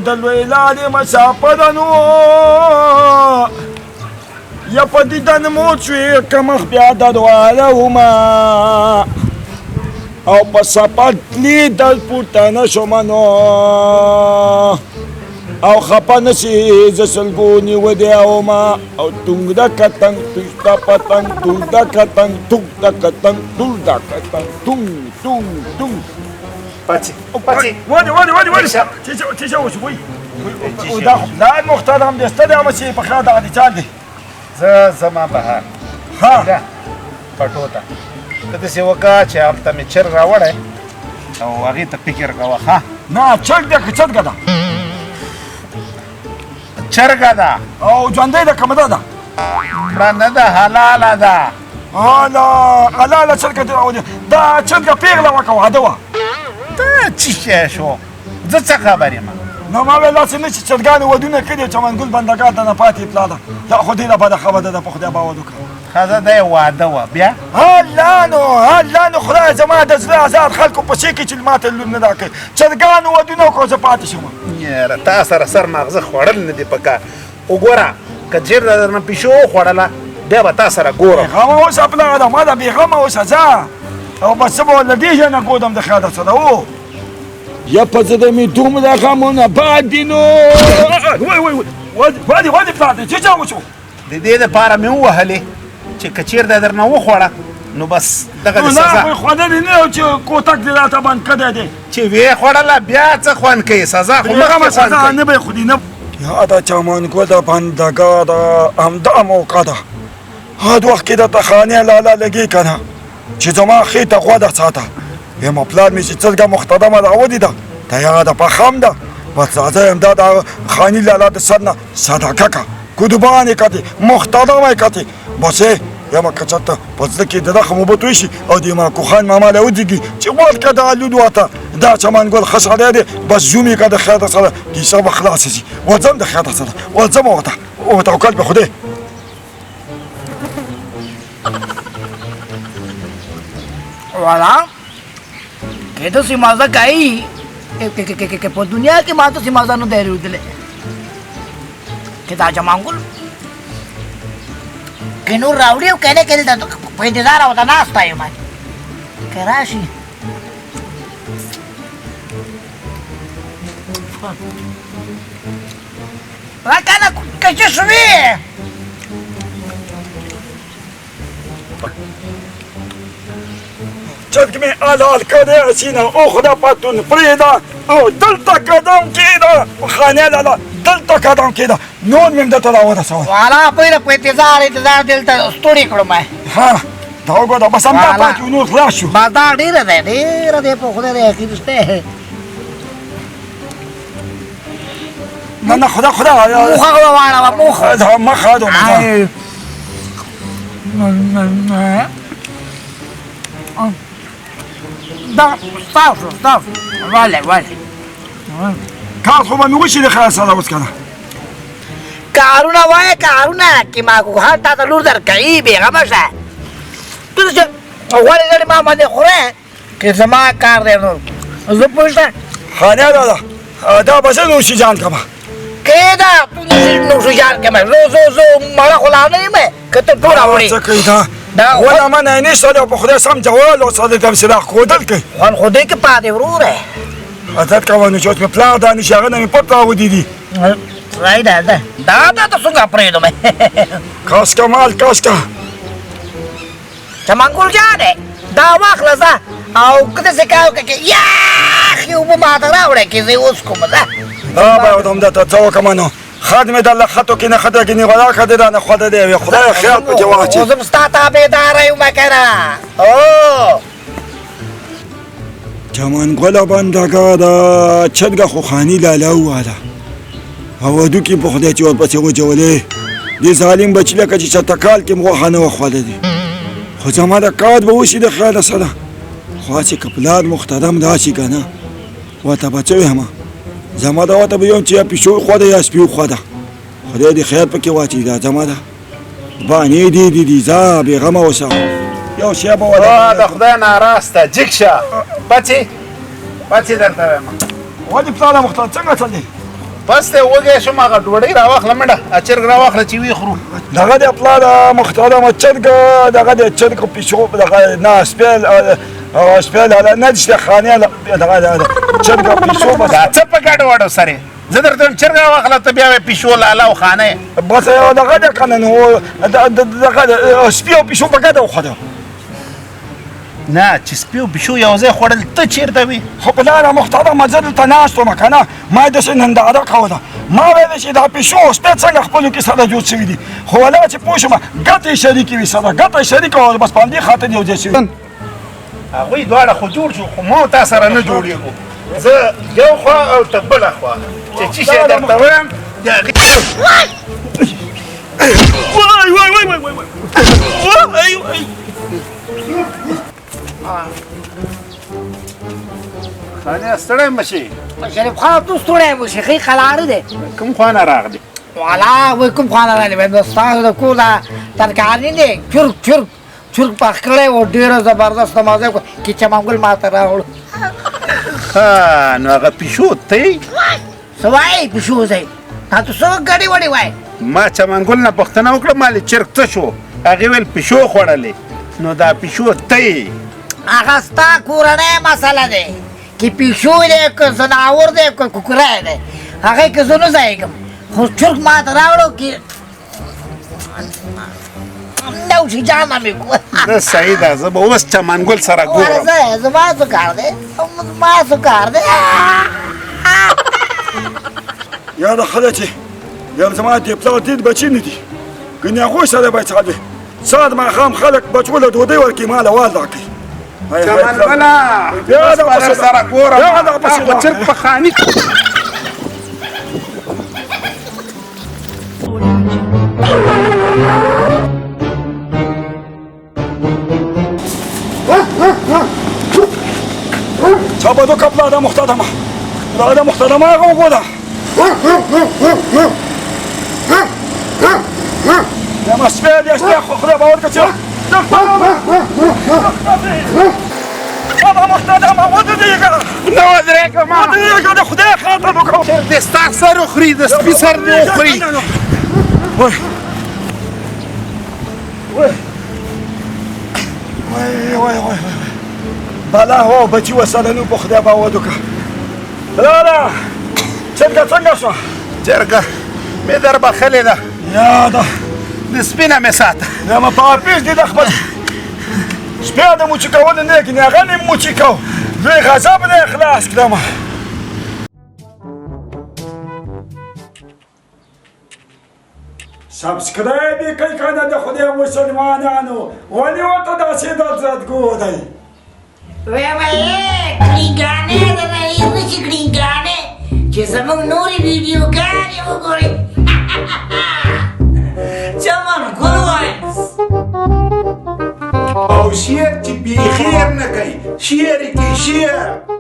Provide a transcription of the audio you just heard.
د لوی لارې مسافر نو یا په دیدن مو شوې که مخ بیا درواله ومه او په سفر تلي در پورته نه شومه نو او خپه نشي زه سلګو نیولې ومه او ټونګ د کتنګ ټوشته پتنګ ټول د کتنګ ټوک د کتنګ ټول د کتنګ ټونګ ټونګ ټونګ پاتې ولې څه شو وي دا محترم دی ستړی یم چې په خیال دغه د چال دی زه زما بهر ها پټو ته ته داسې وکړه چې هلته مې چرګ راوړی او هغې ته فکر کوه ښه نه چرګ دی که چرګه ده چرګه ده او ژوندۍ ده که مړه ده مړه نه ده حلاله ده حلاله چرګه دې راولې دا چرګه پیغله وه که واده وه ته څه شی شو زه څه خبر یم نو ما ویل داسې نه چې چرګانو ودونه کړي چمنګل بندګار ته نه پاتې اطلاع ده دا خو ډېره بده خبره ده په خدای باور وکړه ښځه دی واده وه بیا الله نو خدای زما د زړه آزاد خلکو په شي کې چې ما ته لور نه راکړي چرګانو ودونه وکړو زه پاتې شم یاره تا سره سر ماغزه خوړل نه دي پکار وګوره که چېرته درنه پیشو وخوړله بیا به تا سره ګورم بېغمه اوسه پلاره ما ده بېغمه اوسه ځه او بس څه به له دې ژنه ګودم د خیاله سره او یا په زړه مې دومره غمونه باد دي نو ولې پلار دی څه چا وشو د دې دپاره مې ووهلې چې که چېرته درنه وخوړه نو بس دغه د سزا نه خوړلې نه و چې کوتک دې راته بند کړی دی چې ویې خوړله بیا څه خوند کوي سزا خو مخکې خوند کوي نه به یې خوري نه یا دا چمنګله بندګاه ده همدا موقع ده هر وخت کې درته خانې لاله لګي که نه چې زما خې ته غوږ ساته یم پلار مې چې چرګه محترمه راودې ده تیاره ده پخم ده بس راځه یم دا د خاني لاله د سر نه صدقه که کودبان یې کتې محترمه یې کتې بس یې یم که چېرته په زړه کې د رخم اوبه توی شي او د ماکوخان ماما له وځېږي چې ورکړه د الود واته دا چمنګل ښه سړی دی بس زوم یې که د خیر سره کیسه به خلاصه شي ورځم د خیر سره ورځم ورته توکل په خدای والا que to si maza kai que por dunia que mato si maza no deri udle que da jamangul que no rauri o que le que da puede dar a otra nasta yo man que rashi la cana que yo subí چرګ مې حلال کړی سینه او خدا پتون پرېږده او دلته قدم کېږده خانې لاله دلته قدم کېږده نور مې هم درته راورسول والا پهله په انتظار دلته ستړي کړم ها دا وګوره بس همدا پاتې و نور خلاص شو بس دا ډېره دی په خدای د یقین شته نه خدا موخه وواړوه موخه مخه دا ستاسو ولې کار خو به مې وشي د خیر سره اوس که نه کارونه وایه کارونه چې ماکوخان تا ته لور درکوي بېغمه شه ته چې غوړې زړې ما باندې خورې که زما کار دی نور زه پوه شته خانې لاله دا به زه نوشي جان کړمه کېده نوشي جان کړمه زه مړه خو لا نه یم که ته ټول راوړې څه کوي دا ونه منه نشته دی په خدای سم جوال او ساده تمثیل ښودل کوي خوند خو دی که پاتې وروره عادت کوه نو چې اوس مې پلار دا نشي هغه نه مې پټ راودي دي صحیح ده دا ته څنګه پرېږدم کاسکه مال کاسکه چمنګل جانې دا واخله ځه او که داسې کوه که یاخې اوبه ماته راوړی که زه اوس کوم ځه دا به همدا ته څه وکړم نو خد مې درله خطو کې نه خطه کې نه غلا کړې دا نه خوده دی وی خدای خیال پکې واچي اوس هم ستا تابعداره یم که نه چمنګله بندګاه ده چرګه خو خاني لاله وواله او ودو کې په خدای چې ورپسې وجولې دې ظالم بچي لکه چې چېرته کال کې م غوښه نه وه خوړلې خو زما د کار به وشي د خیاله سره خو هسې که پلار محترم راشي که نه ورته به څه ویمه زما ده ورته به ویم چې یا پیشو خوده یا سپي خوده خدای دې خیر پکې واچوي دا زما ده بانې دي ځه بېغمه اوسه یو شی به د خدای ناراسته جګ شه پڅې درته وایم ولې پلاره محترم څنګه چل دی بس ته وږی شوم هغه ډوډۍ راواخله منډه چرګ راواخله چې ویې خورو دغه د پلار محترمه چرګ دغه د چرګ پیشو دغه نه سپیل هله نه دشته خانې دغه چرګ پیشو بس دا څه په ګډو وډو سره زه درته وایم چرګ راواخله ته بیا وایې پیشو لاله او خانه بس یو دغه د که نه نو دغه سپي او پیشو په ګډه وخوړه نه چې سپي او پیشو یو ځای خوړل ته چېرته وې خو پلاره محترمه زه دلته ناست وم که نه ما یې داسې ننداره کوله ما ویل چې دا پیشو او سپی څنګه خپلو کې سره جوړ شوي دي خو ولا چې پوه شوم ګټې شریکې وي سره ګټه شریکه وه بس په همدې خاطر یو ځای شوي هغوی دواړه خو جوړ شو خو ما تا سره نه جوړېږو زه یو خوا او ته بله خوا چې څه شی درته وایم د هغې خانه ستړی مه شي شریف خان تو ستوړی و شیخي قلاړه دی کوم خوا نه راغلی والا وای کوم خانه راغلی باید ستاسو د کور دا ترکاري دی چرګ پخ کړی و ډېره زبردست مزه کې چمنګل ماته راوړ ها نو هغه پیشو ته څه وایې پیشو ځای تاسو څه ګډې وډې وایې ما چمنګل نه پوښتنه وکړه ما لې چرګ څه شو هغې ویل پیشو خوړلې نو دا پیشو ته هغه ستا کورنۍ مسله دی که پیشو دی که زناور دی که کوکری دی هغې که زه نه ځایږم خو چرګ ماته راوړو که نوشي جامه مې ده صحیح ده زه به اوس چمنګل سره ګورم زما څه کار دی زما څه کار دی یاده خله چې یم زما د پلار دید بچي نه دي ګنې هغوی سره باید څه دی سهار ماښام خلک بچو له ډوډۍ ورکوي ما له وال راکوي چمنګله اوس به در سره ګورم دا خو چرګ په خاني څه به دوکه پلاره محترمه پلاره محترمه هغه وګوره یم سپی دی سپی خو خدای به ورکړه چې بابا محترمه ودرېږه نه ودرېږم ودرېږه د خدای خاطر وکړه چرګ دې ستا سر وخوري د سپي سر دې وخوري وای بالا هو بچي وسره نو په خدای به ود وکړه پلاره چرګه څنګه شوه چرګه مې در بخلې ده یاده د سپي نه مې ساته یم په اپیس دي د خپل سپی د موچي کولو نه کړي هغه نه موچي کو لوی غضب نه خلاص کړم سبسکرایب یې کوي که نه د خدای مسلمانانو ولې ورته داسې دردګو دی کلینګانې درنه یې چې کلینګانې چې زموږ نورې ویډیوګانې وګورئ چمنګل واینس او شعر چې بیخي نه کوي شعر کې شعر